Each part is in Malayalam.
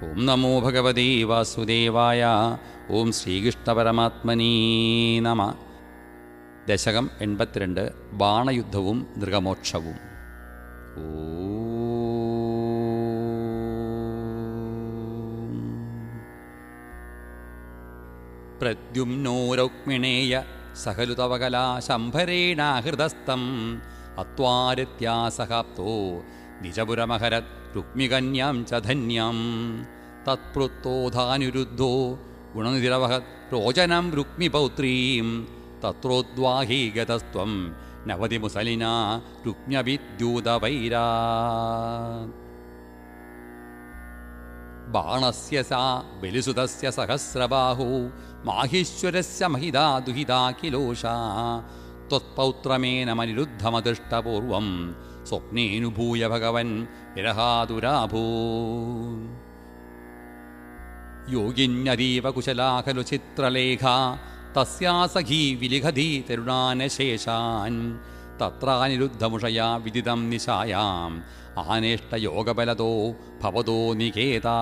ഓം നമോ ഭഗവതേ വാസുദേവായ. ഓം ശ്രീകൃഷ്ണപരമാത്മനീ നമ. ദശകം 82. ബാണയുദ്ധവും നൃഗമോക്ഷവും. പ്രദ്യുമ്നോ രൗക്മിണേയ സഹലുതവകലാ ശംഭരേണാഹൃതസ്ഥം അത്വാരത്യാസഹാപ്തോ നിജപുരമഹരത് രുക്മികന്യാം ച ധന്യം തത്പൃത്തോധാനുരുദ്ധോ ഗുണനിധിരവഹത് രോചനം രുക്മിപൗത്രീം തത്രോദ്വാഹീഗതസ്ത്വം നവതി മുസലിനാ രുക്മ്യവിദ്യൂതവൈരാ. ബാണസ്യ സാ ബലിസുതസ്യ സഹസ്രബാഹു മാഹീശ്വരസ്യ മഹിതാ ദുഹിതാ കിലോഷാ ത്വത്പൗത്രമേനമനിരുദ്ധമദൃഷ്ടപൂർവം സ്വപ്നേനുഭൂയ ഭഗവൻ വിരഹാതുരാഭൂ. യോഗിന്യതീവ കുശലാ ഖലു ചിത്രലേഖാ തസ്യാ സഖീ വിലിഖതി തരുണാനശേഷാൻ തത്രാനിരുദ്ധമുഷയാ വിദിതം നിശായാം ആനേഷ്ടയോഗബലതോ ഭവതോ നികേതാ.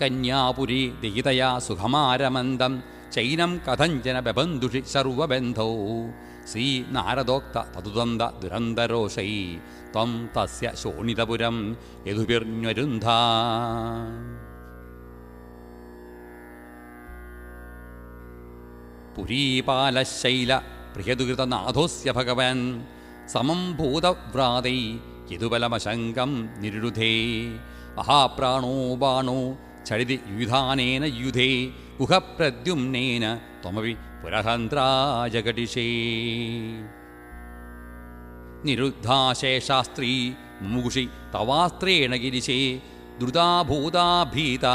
കന്യാപുരി ദയിതയാ സുഖമാരമന്ദം ചൈനം കഥഞ്ചന ബബന്ധുഷി സർവബന്ധൗ ശ്രീനാരദോക്ത തതുദന്ത ദുരന്തരോഷൈ ത്വം തസ്യ ശോണിതപുരം യദുഭിർന്വരുന്ധാ. പുരീപാലശൈല പ്രിയദുകൃതനാഥോസ്യ ഭഗവൻ സമം ഭൂതവ്രാതൈ യദുബലമശങ്കം നിരുരുധേ. മഹാപ്രാണോ ബാണോ ചരിതി യുധാനേന യുധേ ഗുഹപ്രദ്യുമ്നേന ത്വമപി പുരഹന്ത്രാജകടിഷേ. നിരുദ്ധാശേഷാസ്ത്രീ മുമുഷി തവാസ്ത്രേണ ഗിരിശേ ദ്രുതാഭൂതാഭീത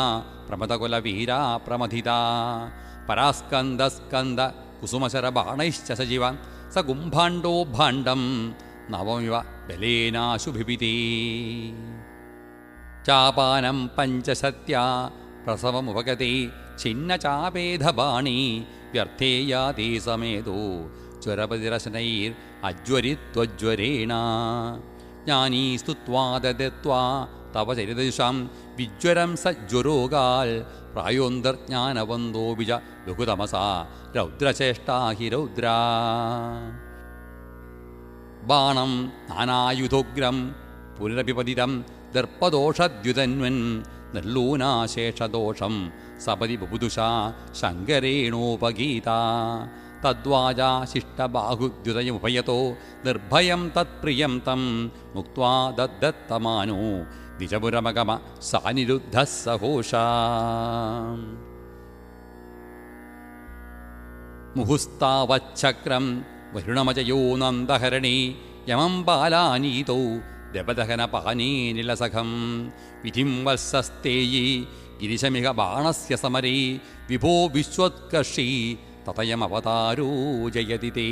പ്രമദകുലവീരാ പ്രമഥിതാ. പരാസ്കന്ദസ്കന്ദ കുസുമശരബാണൈശ്ച സജീവ സ കുംഭാണ്ഡോ ഭാണ്ഡം നവമിവ ബലേനാശുഭിപിതേ. ചാപാനം പഞ്ചശത്യാ പ്രസവമുപഗതേ ഛിന്നചാപേധബാണീ വ്യർത്ഥേയാതേ സമേതോ ജ്വരപതിരശനൈർ അജ്വരിത്വജ്വരേണ. ജ്ഞാനീ സ്തുത്വാ ദദത്വാ തവ ചരിതദിശാം വിജ്വരം സജ്വരോഗാൽ പ്രായോന്തർജ്ഞാനവന്തോ ബിജ ബഹുതമസാ രൗദ്രചേഷ്ടാ ഹി രൗദ്രാ. ബാണം നാനായുധോഗ്രം പുനരഭിപതിതം ദർപ്പദോഷദ്യുതന്വൻ നിർലൂനാശേഷദോഷം സപതി ബുബുദുഷാ ശങ്കരേണോപഗീതാ. തദ്വാജാ ശിഷ്ടബാഹുദ്യുതയമുപയതോ നിർഭയം തത്പ്രിയം തം മുക്ത്വാ ദദ്ദത്തമാനോ നിജപുരമഗമ സാനിരുദ്ധഃ സഹോഷാ. മുഹുസ്താവച്ഛക്രം വരുണമജയോ നന്ദഹരണേ യമം ബാലാനീതൗ രപദഹനപാനേ നിലസഖം വിധിം വത്സസ്തേയീ ഗിരിശമിക ബാണസ്യ സമരേ വിഭോ വിശ്വോത്കർഷീ തതയമവതാരോ ജയതി തേ.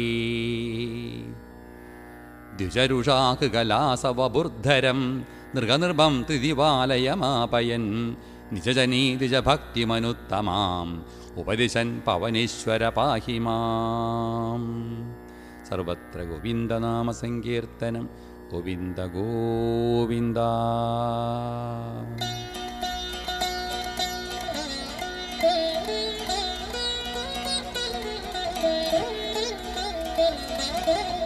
ദ്വിജരുഷാകലാസവബുർധരം നൃഗനിർഭം ത്രിദിവാലയമാപയൻ നിജജനീ ദ്വിജഭക്തിമനുത്തമാം ഉപദിശൻ പവനേശ്വര പാഹി മാം. സർവത്ര ഗോവിന്ദനാമസങ്കീർത്തനം. ഗോവിന്ദ ഗോവിന്ദ. Thank you.